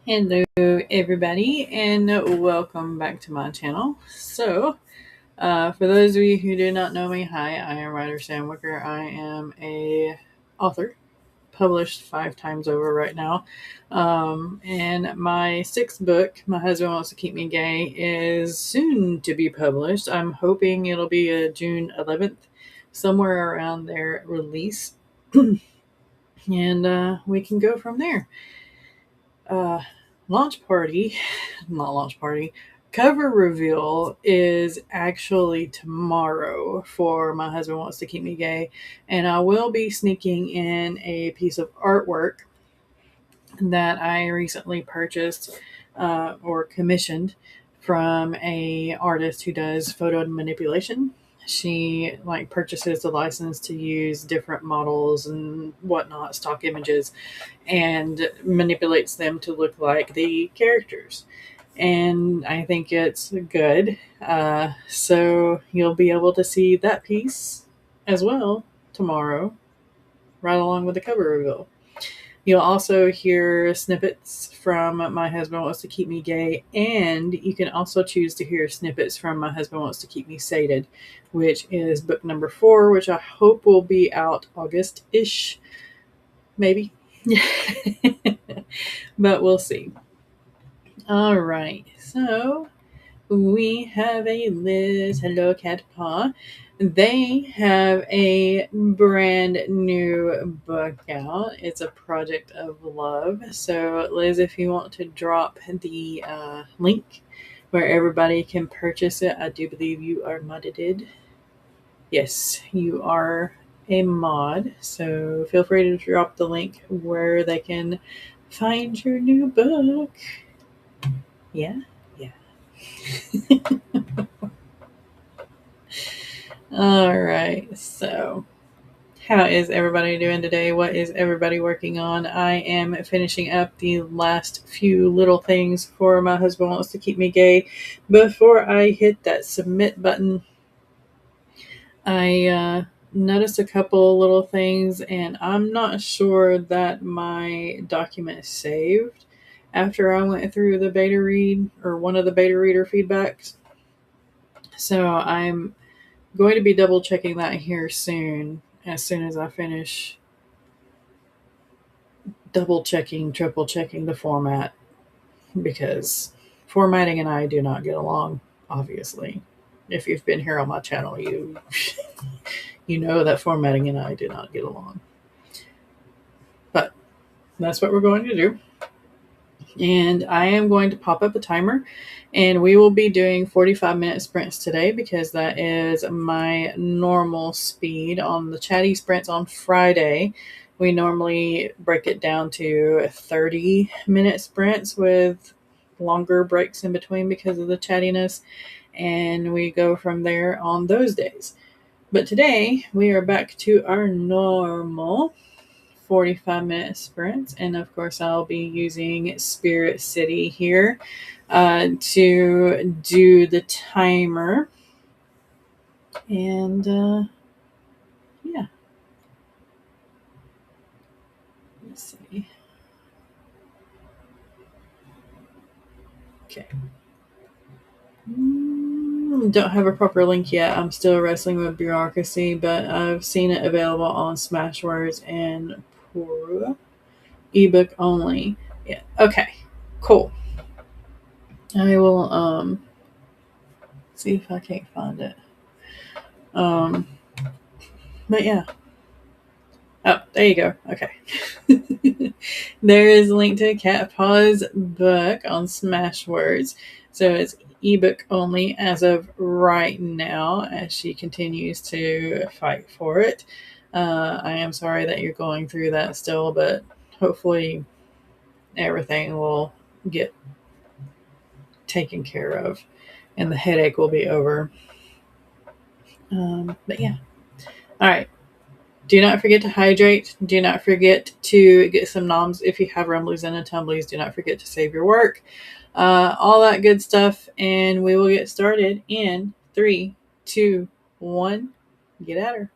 Hello, everybody, and welcome back to my channel. For those of you who do not know me, hi, I am writer Sam Wicker. I am a author, published 5 times over right now. And my sixth book, My Husband Wants to Keep Me Gay, is soon to be published. I'm hoping it'll be a June 11th, somewhere around there release, and we can go from there. Uh, launch party, not launch party, cover reveal is actually tomorrow for My Husband Wants to Keep Me Gay, and I will be sneaking in a piece of artwork that I recently purchased or commissioned from a artist who does photo manipulation. She purchases the license to use different models and whatnot, stock images, and manipulates them to look like the characters. And I think it's good. So you'll be able to see that piece as well tomorrow, right along with the cover reveal. You'll also hear snippets from My Husband Wants to Keep Me Gay, and you can also choose to hear snippets from My Husband Wants to Keep Me Sated, which is book number 4, which I hope will be out August-ish, maybe. But we'll see. All right, so we have a Liz, hello cat paw. They have a brand new book out. It's a project of love. So Liz, if you want to drop the link where everybody can purchase it, I do believe you are modded. Yes, you are a mod. So feel free to drop the link where they can find your new book. Yeah. All right. So, how is everybody doing today? What is everybody working on? I am finishing up the last few little things for My Husband Wants to Keep Me Gay. Before I hit that submit button, I noticed a couple little things, and I'm not sure that my document is saved after I went through the beta read or one of the beta reader feedbacks. So I'm going to be double checking that here soon as I finish double checking, triple checking the format, because formatting and I do not get along, obviously. If you've been here on my channel, you know that formatting and I do not get along. But that's what we're going to do. And I am going to pop up a timer, and we will be doing 45-minute sprints today because that is my normal speed. On the chatty sprints on Friday, we normally break it down to 30-minute sprints with longer breaks in between because of the chattiness, and we go from there on those days. But today we are back to our normal 45-minute sprints, and of course I'll be using Spirit City here to do the timer. And yeah, let's see. Okay. Don't have a proper link yet. I'm still wrestling with bureaucracy, but I've seen it available on Smashwords and Pura. Ebook only. Yeah. Okay. Cool. I will see if I can't find it. Um but yeah. Oh, there you go. Okay. There is a link to Cat Paw's book on Smashwords. So it's ebook only as of right now as she continues to fight for it. I am sorry that you're going through that still, but hopefully everything will get taken care of and the headache will be over. But yeah. All right. Do not forget to hydrate. Do not forget to get some noms if you have rumblies and tumblies. Do not forget to save your work. All that good stuff. And we will get started in 3, 2, 1. Get at her.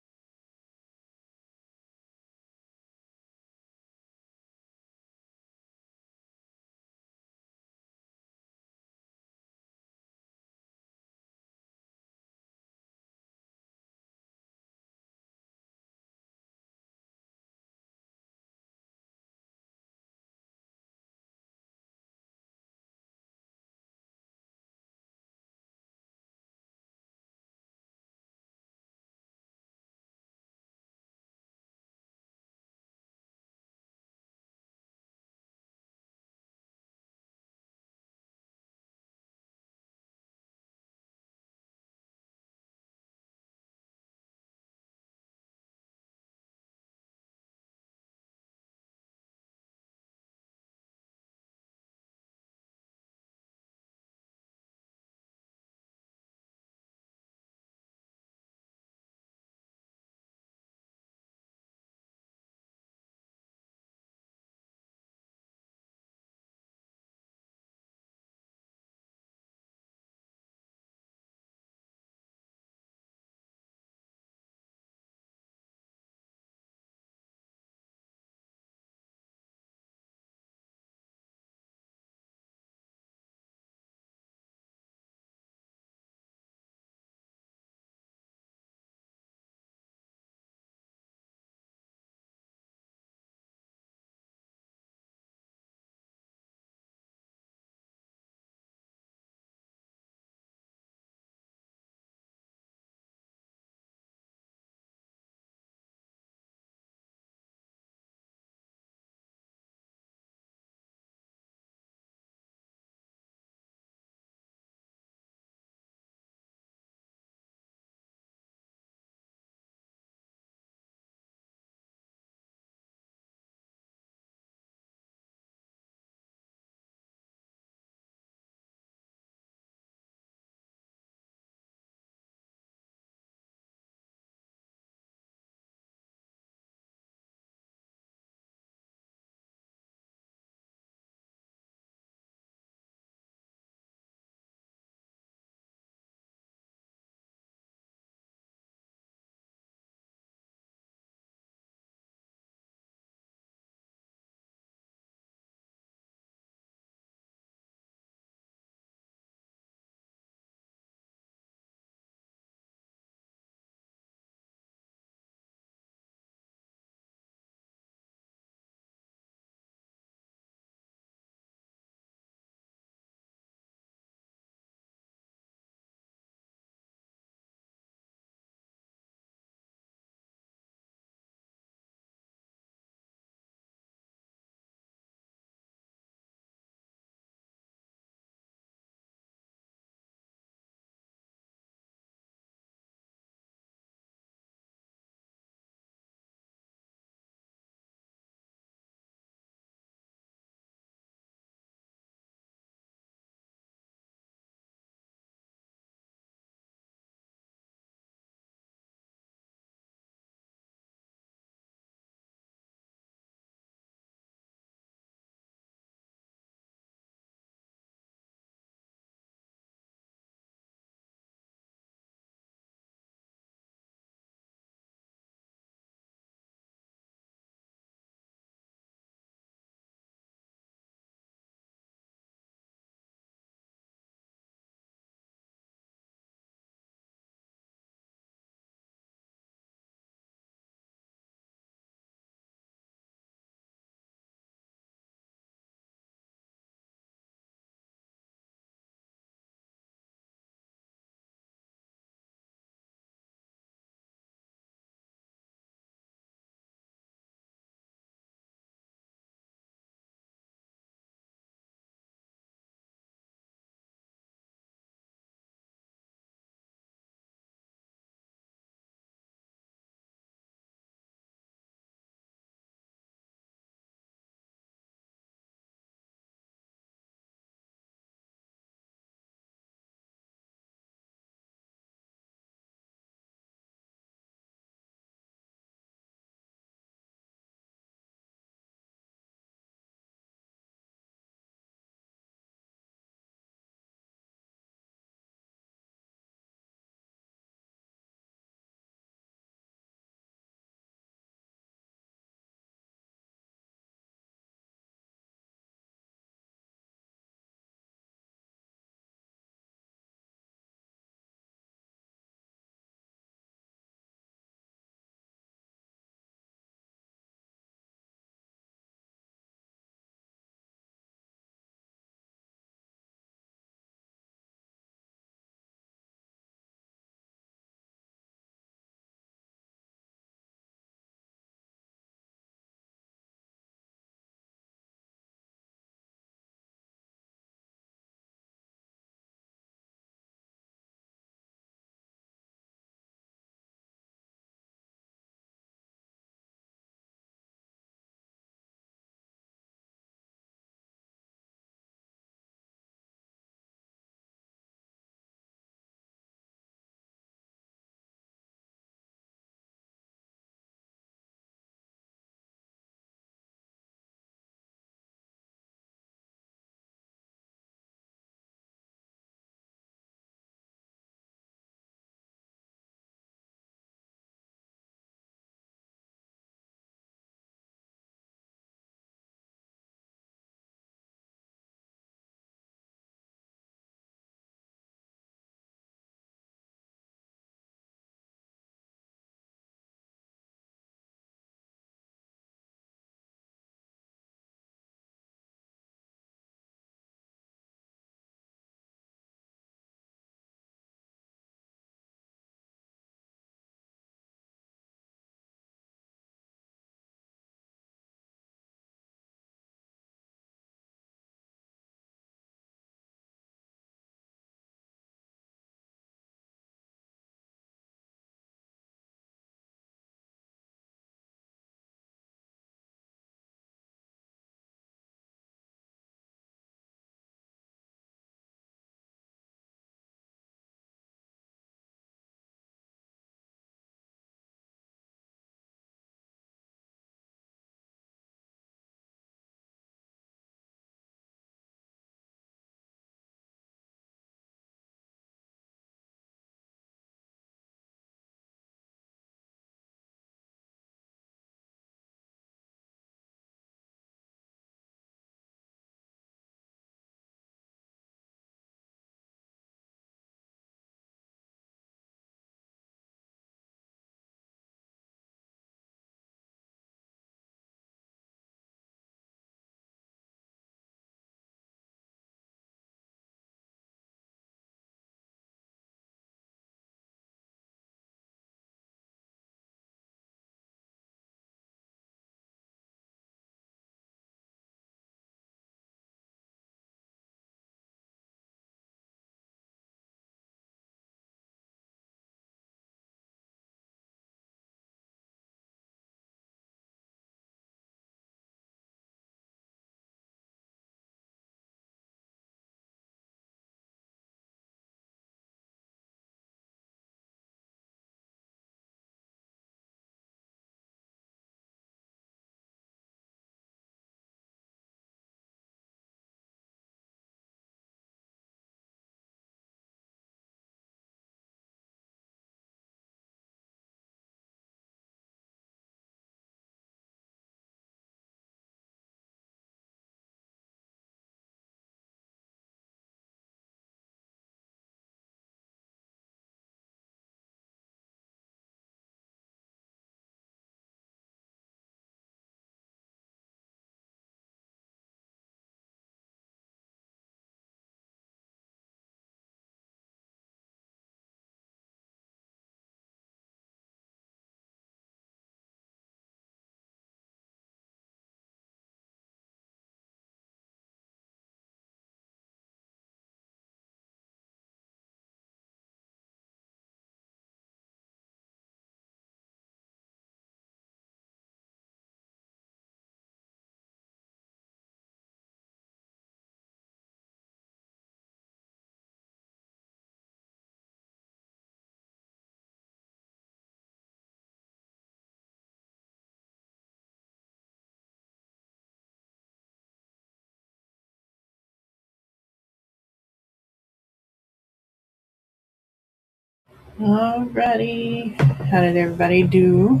Alrighty. How did everybody do?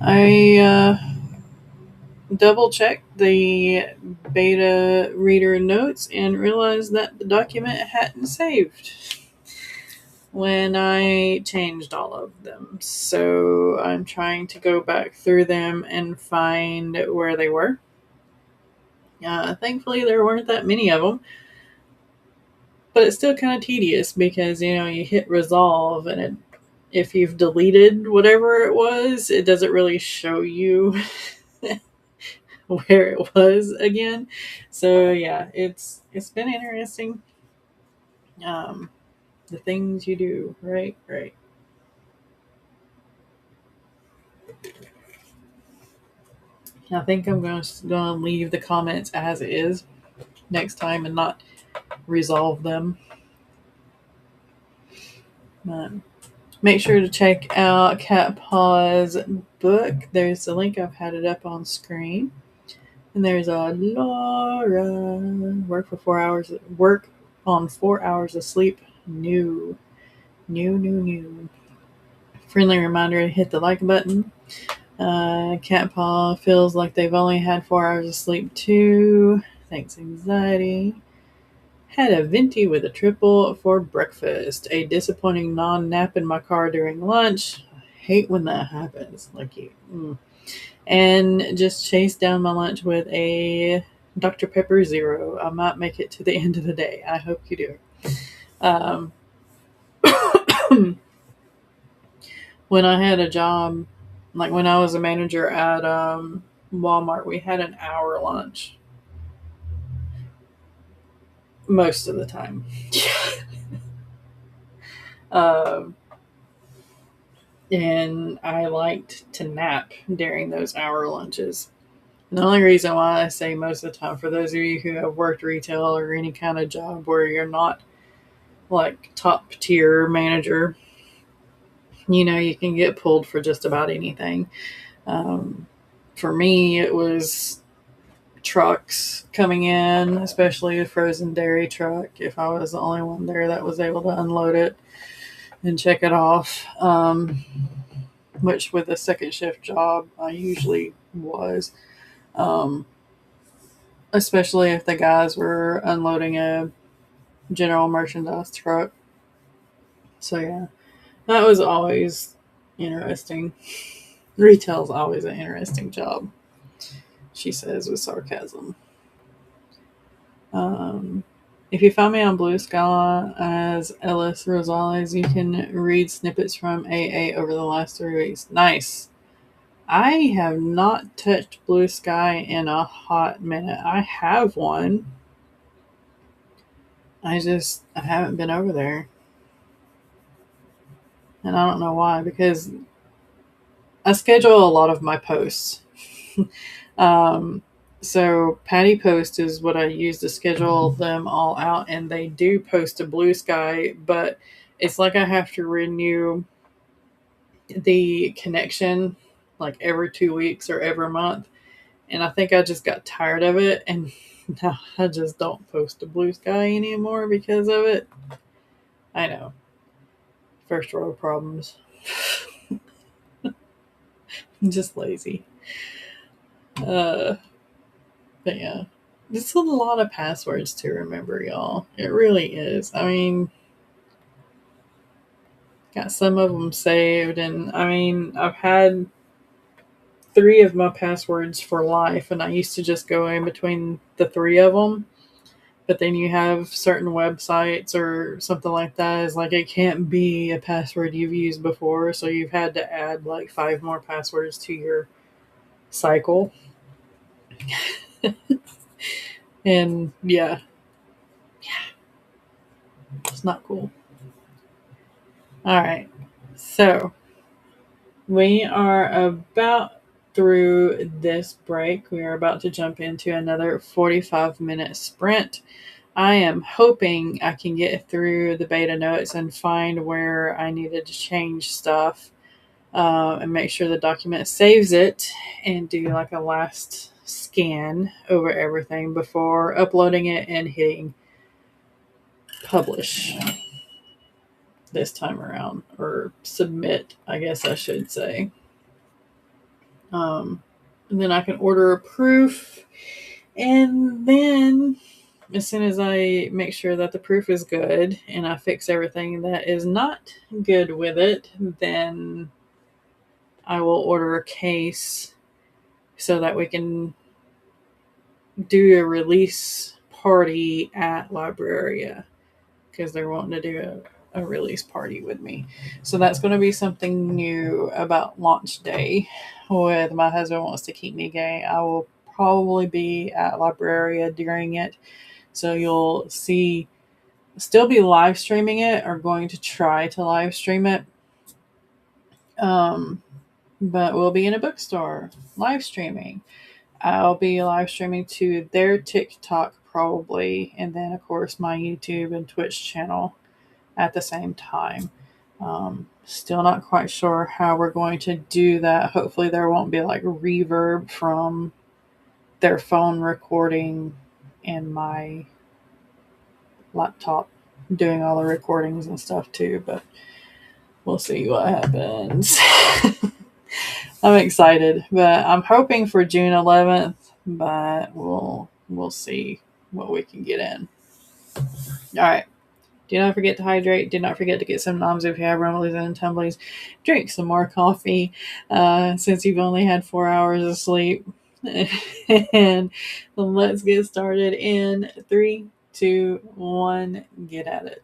I double checked the beta reader notes and realized that the document hadn't saved when I changed all of them. So I'm trying to go back through them and find where they were. Thankfully, there weren't that many of them, but it's still kind of tedious because you hit resolve and if you've deleted whatever it was, it doesn't really show you where it was again. So yeah, it's been interesting. Um, the things you do, right? I think I'm gonna leave the comments as is next time and not resolve them. Make sure to check out Cat Paw's book. There's the link. I've had it up on screen. And there's a Laura. Work on 4 hours of sleep. New. Friendly reminder to hit the like button. Cat Paw feels like they've only had 4 hours of sleep too. Thanks, anxiety. Had a venti with a triple for breakfast. A disappointing non-nap in my car during lunch. I hate when that happens. And just chased down my lunch with a Dr. Pepper Zero. I might make it to the end of the day. I hope you do. When I had a job, like when I was a manager at Walmart, we had an hour lunch most of the time. um, and I liked to nap during those hour lunches. The only reason why I say most of the time, for those of you who have worked retail or any kind of job where you're not like top tier manager, you can get pulled for just about anything. For me, it was trucks coming in, especially a frozen dairy truck, if I was the only one there that was able to unload it and check it off, which with a second shift job, I usually was. Especially if the guys were unloading a general merchandise truck. So yeah, that was always interesting. Retail's always an interesting job, she says with sarcasm. If you find me on Blue Sky as Ellis Rosales, you can read snippets from AA over the last 3 weeks. Nice. I have not touched Blue Sky in a hot minute. I have one. I haven't been over there. And I don't know why, because I schedule a lot of my posts. So Patty Post is what I use to schedule them all out, and they do post a Blue Sky, but it's like I have to renew the connection like every 2 weeks or every month. And I think I just got tired of it, and now I just don't post a Blue Sky anymore because of it. I know. First world problems. I'm just lazy. But yeah, it's a lot of passwords to remember, y'all. It really is. I mean, got some of them saved, and I mean, I've had 3 of my passwords for life, and I used to just go in between the 3 of them. But then you have certain websites or something like that is like it can't be a password you've used before, so you've had to add like 5 more passwords to your cycle. And yeah, it's not cool. All right, so we are about through this break. We are about to jump into another 45-minute sprint. I am hoping I can get through the beta notes and find where I needed to change stuff, and make sure the document saves it and do like a last scan over everything before uploading it and hitting publish. this time around, or submit, I guess I should say. And then I can order a proof, and then as soon as I make sure that the proof is good and I fix everything that is not good with it, then I will order a case so that we can do a release party at Libraria, because they're wanting to do a release party with me. So that's going to be something new about launch day. With my husband wants to keep me gay, I will probably be at Libraria during it. So you'll see, still be live streaming it, or going to try to live stream it. But we'll be in a bookstore live streaming. I'll be live streaming to their TikTok probably, and then of course my YouTube and Twitch channel at the same time. Still not quite sure how we're going to do that. Hopefully there won't be like reverb from their phone recording and my laptop doing all the recordings and stuff too, but we'll see what happens. I'm excited, but I'm hoping for June 11th, but we'll see what we can get in. All right. Do not forget to hydrate. Do not forget to get some noms if you have rumblies and tumblies. Drink some more coffee, since you've only had 4 hours of sleep. And let's get started in 3, 2, 1. Get at it.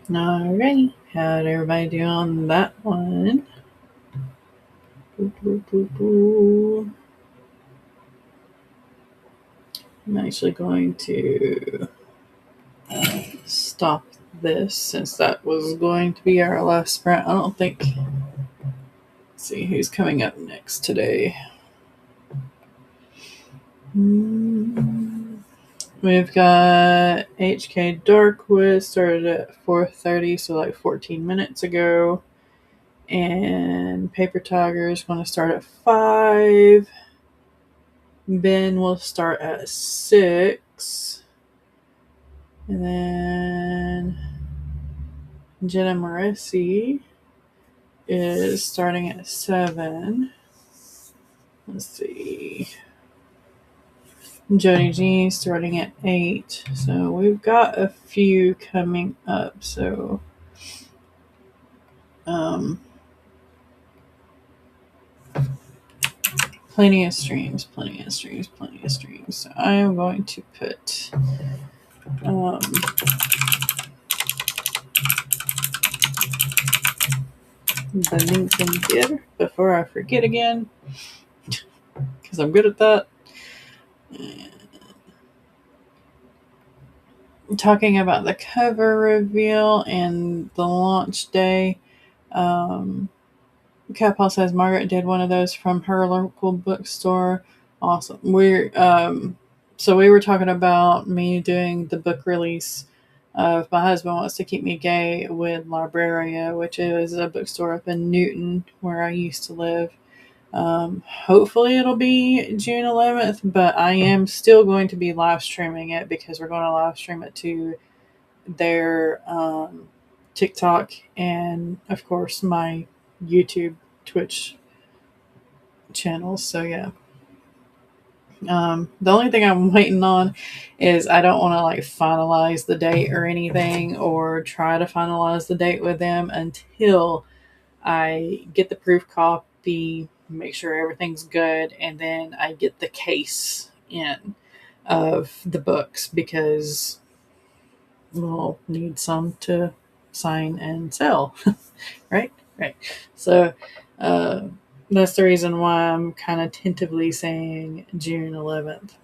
Alrighty, how'd everybody do on that one? I'm actually going to stop this since that was going to be our last sprint. I don't think. Let's see who's coming up next today. We've got HK Darkwood started at 4:30, so like 14 minutes ago. And Paper Tiger is going to start at 5. Ben will start at 6. And then Jenna Morrissey is starting at 7. Let's see. Jody G starting at 8. So we've got a few coming up. So plenty of streams. So I am going to put the links in here before I forget again, because I'm good at that. Talking about the cover reveal and the launch day. Cat Paul says Margaret did one of those from her local bookstore. Awesome. So we were talking about me doing the book release of My Husband Wants to Keep Me Gay with Libraria, which is a bookstore up in Newton where I used to live. Hopefully it'll be June 11th, but I am still going to be live streaming it because we're going to live stream it to their TikTok and, of course, my YouTube, Twitch channels. So, yeah. The only thing I'm waiting on is I don't want to like finalize the date or anything or try to finalize the date with them until I get the proof copy, make sure everything's good, and then I get the case in of the books because we'll need some to sign and sell. Right. So that's the reason why I'm kind of tentatively saying June 11th.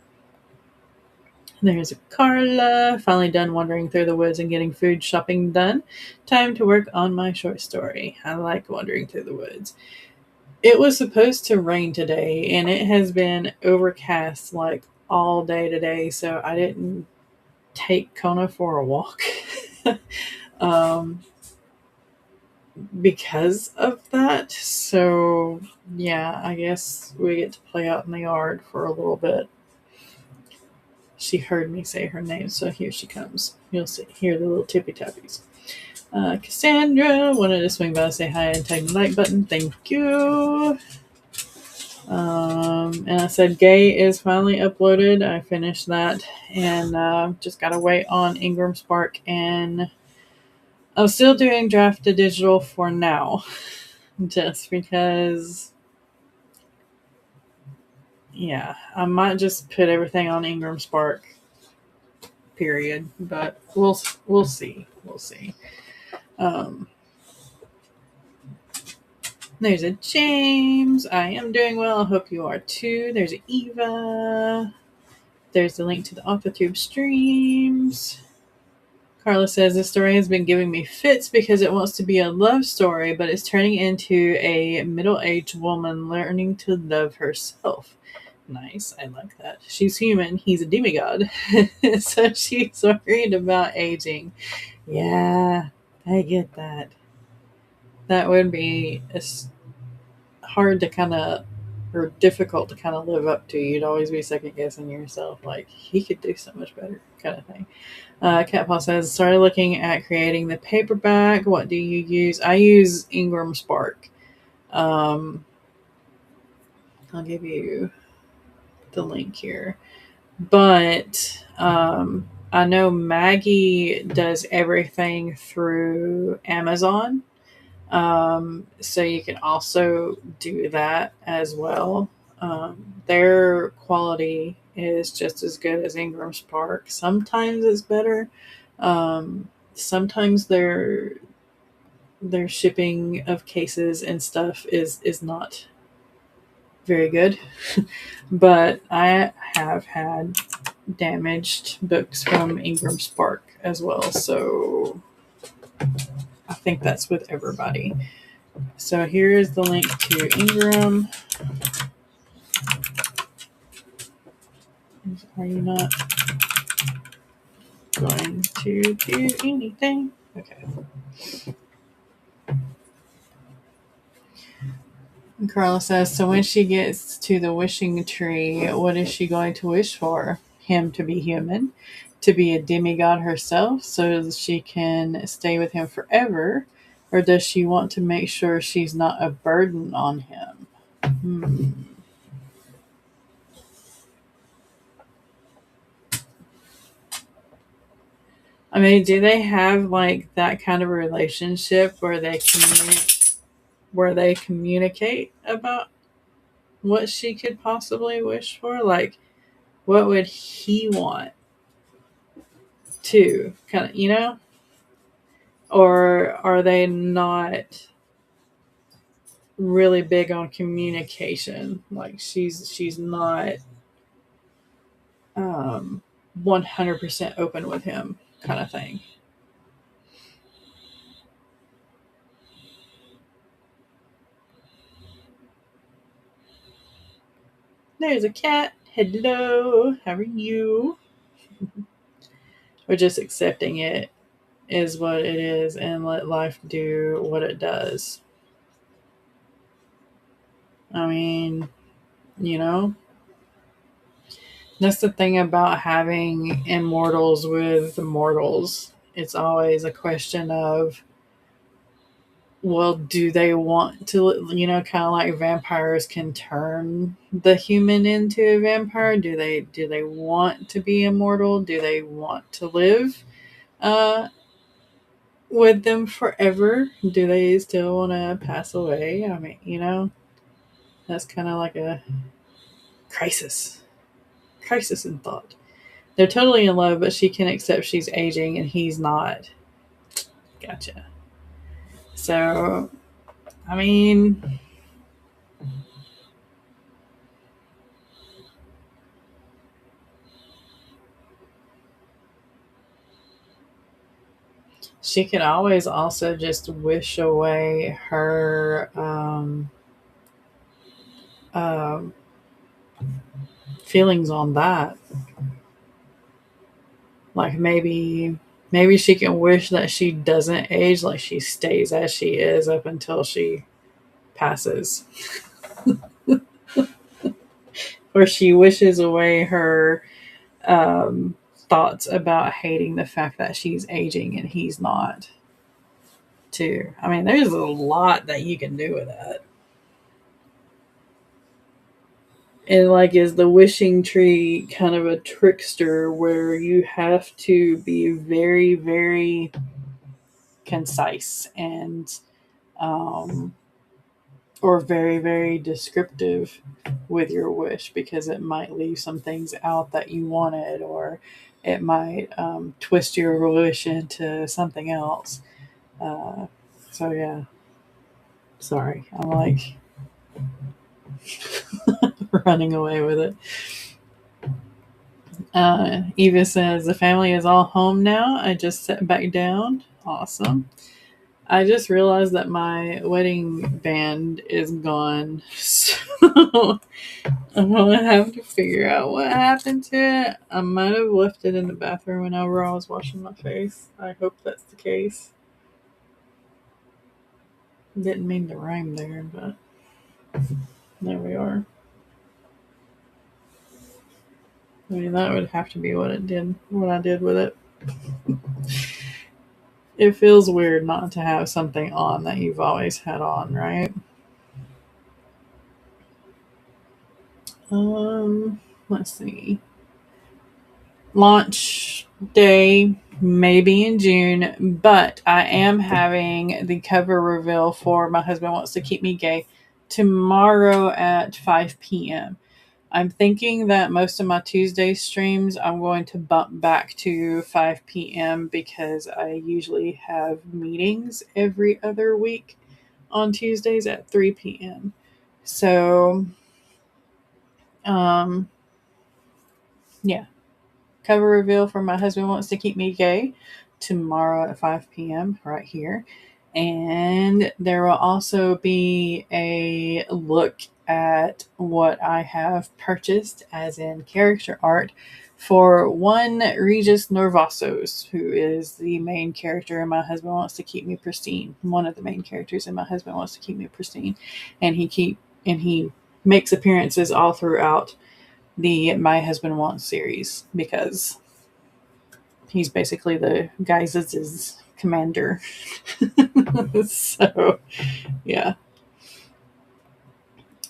There's a Carla. Finally done wandering through the woods and getting food shopping done. Time to work on my short story. I like wandering through the woods. It was supposed to rain today, and it has been overcast like all day today, so I didn't take Kona for a walk. Because of that. So, yeah, I guess we get to play out in the yard for a little bit. She heard me say her name, so here she comes. You'll hear the little tippy tappies. Cassandra wanted to swing by and say hi and tag the like button. Thank you. And I said Gay is finally uploaded. I finished that and just gotta wait on Ingram Spark, and I'm still doing draft to digital for now. Just because, yeah, I might just put everything on Ingram Spark, period. But we'll see. There's a James. I am doing well. I hope you are too. There's a Eva. There's the link to the AquaTube streams. Carla says, this story has been giving me fits because it wants to be a love story, but it's turning into a middle-aged woman learning to love herself. Nice. I like that. She's human. He's a demigod. So she's worried about aging. Yeah, I get that. That would be hard to kind of, or difficult to kind of live up to. You'd always be second guessing yourself, like, he could do so much better, kind of thing. Cat Paw says, started looking at creating the paperback. What do you use? I use Ingram Spark. I'll give you the link here. But I know Maggie does everything through Amazon. So you can also do that as well. Their quality is just as good as Ingram Spark. Sometimes it's better. sometimes their shipping of cases and stuff is not very good. But I have had damaged books from Ingram Spark as well, so I think that's with everybody. So here is the link to Ingram. Are you not going to do anything? Okay. And Carla says, so when she gets to the wishing tree, what is she going to wish for? Him to be human, to be a demigod herself so that she can stay with him forever? Or does she want to make sure she's not a burden on him? I mean, do they have like that kind of a relationship where they communicate about what she could possibly wish for? Like, what would he want to kind of, or are they not really big on communication? Like, she's not 100% open with him, kind of thing. There's a cat. Hello, how are you? We're just accepting it is what it is and let life do what it does. I mean, that's the thing about having immortals with mortals. It's always a question of, well, do they want to, kind of like vampires can turn the human into a vampire? Do they want to be immortal? Do they want to live uh, with them forever? Do they still want to pass away? I mean, that's kind of like a crisis in thought. They're totally in love, but she can accept she's aging and he's not. Gotcha. So, I mean, she could always also just wish away her um, feelings on that. Like maybe she can wish that she doesn't age, like she stays as she is up until she passes. Or she wishes away her thoughts about hating the fact that she's aging and he's not, too. I mean, there's a lot that you can do with that. And like, is the wishing tree kind of a trickster where you have to be very, very concise and or very, very descriptive with your wish, because it might leave some things out that you wanted, or it might twist your wish into something else. So yeah, sorry, I'm like running away with it. Eva says the family is all home now. I just sat back down. Awesome. I just realized that my wedding band is gone, so I'm gonna have to figure out what happened to it. I might have left it in the bathroom whenever I was washing my face. I hope that's the case. Didn't mean to rhyme there, but there we are. I mean, that would have to be what I did with it. It feels weird not to have something on that you've always had on, right? Let's see. Launch day maybe in June, but I am having the cover reveal for My Husband Wants to Keep Me Gay tomorrow at 5 p.m. I'm thinking that most of my Tuesday streams I'm going to bump back to 5 p.m. because I usually have meetings every other week on Tuesdays at 3 p.m. So, um, yeah. Cover reveal for My Husband Wants to Keep Me Gay tomorrow at 5 p.m. right here. And there will also be a look at what I have purchased, as in character art, for one Regis Norvasos, who is the main character in My Husband Wants to Keep Me Pristine. One of the main characters in My Husband Wants to Keep Me Pristine, and he makes appearances all throughout the My Husband Wants series because he's basically the Guises' commander. So, yeah.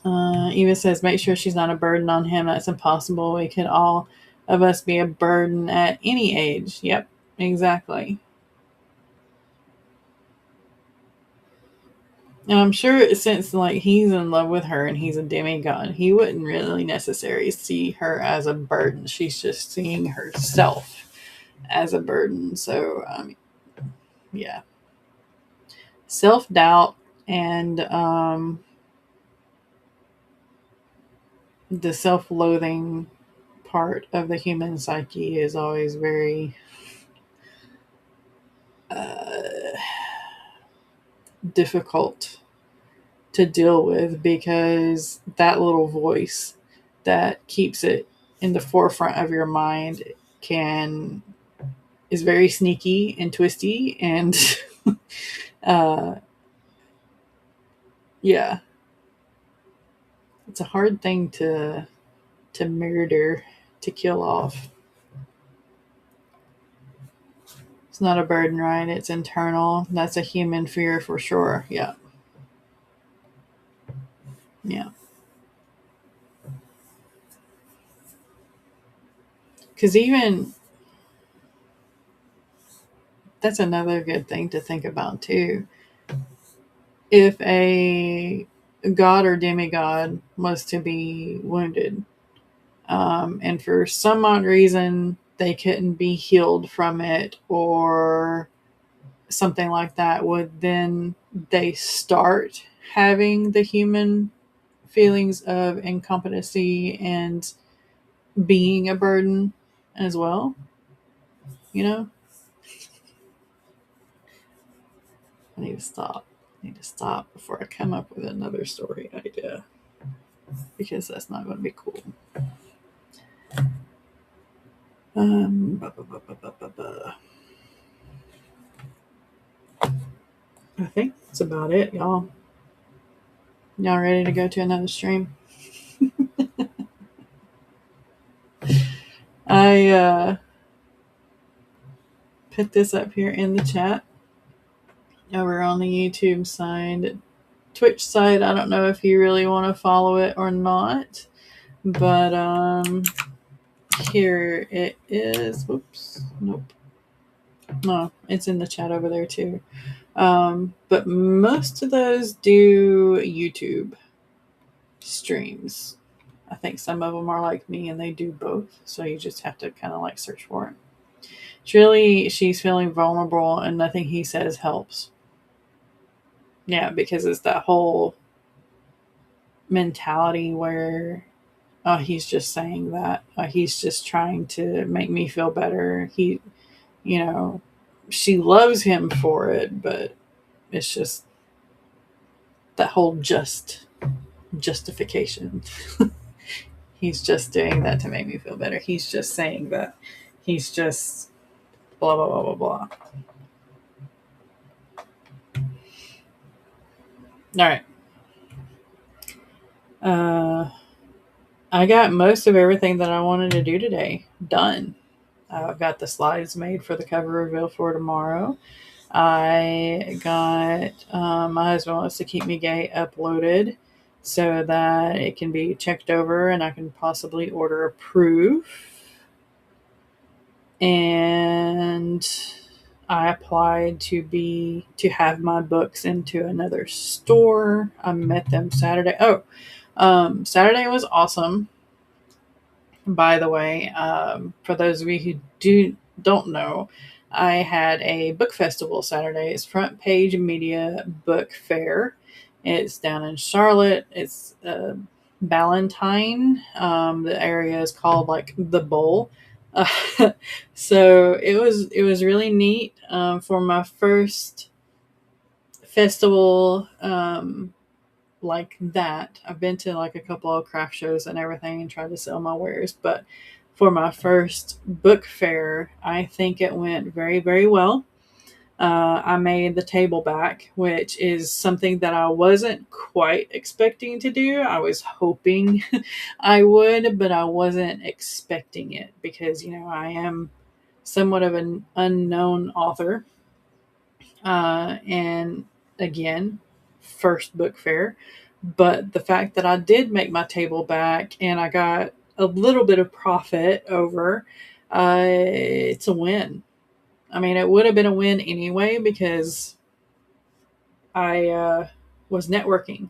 Eva says, make sure she's not a burden on him. That's impossible. We could all of us be a burden at any age. Yep, exactly. And I'm sure since like he's in love with her and he's a demigod, he wouldn't really necessarily see her as a burden. She's just seeing herself as a burden. So, yeah. Self-doubt and the self-loathing part of the human psyche is always very uh, difficult to deal with because that little voice that keeps it in the forefront of your mind is very sneaky and twisty and uh, yeah, it's a hard thing to murder, to kill off. It's not a burden, right? It's internal. That's a human fear for sure. Yeah. Yeah. Because even that's another good thing to think about too. If a god or demigod was to be wounded, and for some odd reason they couldn't be healed from it or something like that, would then they start having the human feelings of incompetency and being a burden as well? You know, I need to stop. I need to stop before I come up with another story idea because that's not going to be cool. Ba, ba, ba, ba, ba, ba. I think that's about it, y'all. Y'all ready to go to another stream? I put this up here in the chat over on the YouTube side. Twitch side, I don't know if you really want to follow it or not, but here it is. Oops, nope. No, it's in the chat over there too. But most of those do YouTube streams. I think some of them are like me and they do both. So you just have to kind of like search for it. She's feeling vulnerable and nothing he says helps. Yeah, because it's that whole mentality where he's just saying that. He's just trying to make me feel better. She loves him for it, but it's just that whole justification. He's just doing that to make me feel better. He's just saying that. He's just blah, blah, blah, blah, blah. All right. I got most of everything that I wanted to do today done. I've got the slides made for the cover reveal for tomorrow. I got My Husband Wants to Keep Me Gay uploaded so that it can be checked over and I can possibly order a proof. And I applied to have my books into another store. I met them Saturday. Saturday was awesome. by the way, for those of you who don't know, I had a book festival Saturday. It's Front Page Media Book Fair. It's down in Charlotte. It's Ballantyne. The area is called like the Bowl. So it was really neat for my first festival. Like that. I've been to like a couple of craft shows and everything and tried to sell my wares, but for my first book fair, I think it went very, very well. I made the table back, which is something that I wasn't quite expecting to do. I was hoping I would, but I wasn't expecting it because, I am somewhat of an unknown author. And again, first book fair. But the fact that I did make my table back and I got a little bit of profit over, it's a win. I mean, it would have been a win anyway because I was networking.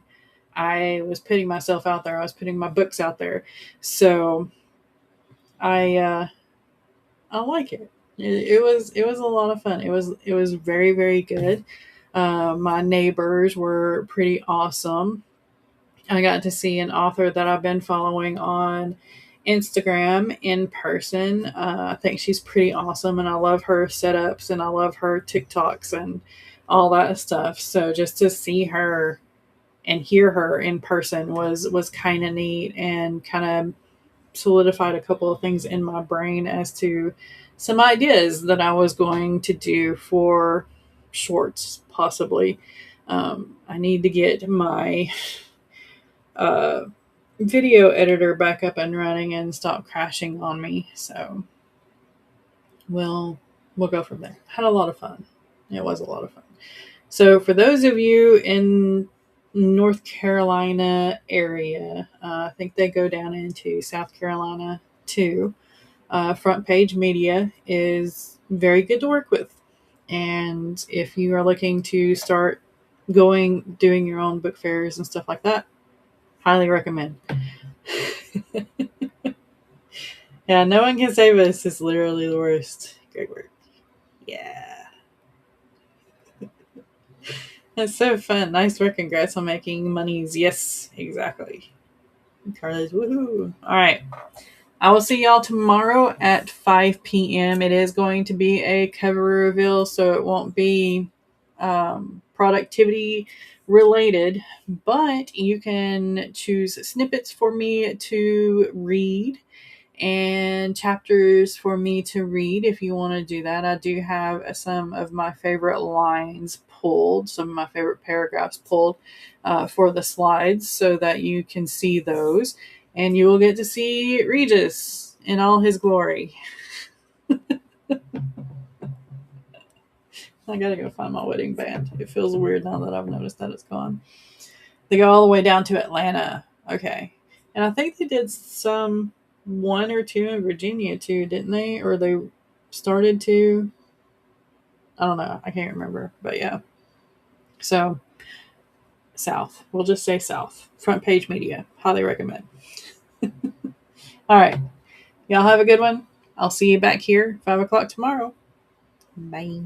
I was putting myself out there. I was putting my books out there. So I like it. It was a lot of fun. It was very, very good. My neighbors were pretty awesome. I got to see an author that I've been following on Instagram in person. I think she's pretty awesome, and I love her setups and I love her TikToks and all that stuff. So just to see her and hear her in person was kind of neat and kind of solidified a couple of things in my brain as to some ideas that I was going to do for shorts, possibly. I need to get my uh, video editor back up and running and stop crashing on me. So we'll go from there. Had a lot of fun. It was a lot of fun. So for those of you in North Carolina area, I think they go down into South Carolina too. Front Page Media is very good to work with. And if you are looking to start doing your own book fairs and stuff like that, highly recommend. Yeah, no one can save us is literally the worst. Great work. Yeah. That's so fun. Nice work. Congrats on making monies. Yes, exactly. Carlos, woohoo. All right. I will see y'all tomorrow at 5 p.m. It is going to be a cover reveal, so it won't be productivity related, but you can choose snippets for me to read and chapters for me to read if you want to do that. I do have some of my favorite lines pulled, some of my favorite paragraphs pulled for the slides so that you can see those. And you will get to see Regis in all his glory. I gotta go find my wedding band. It feels weird now that I've noticed that it's gone. They go all the way down to Atlanta. Okay. And I think they did some one or two in Virginia too, didn't they? Or they started to. I don't know. I can't remember. But yeah. So, South. We'll just say South. Front Page Media. Highly recommend. All right. Y'all have a good one. I'll see you back here 5 o'clock tomorrow. Bye.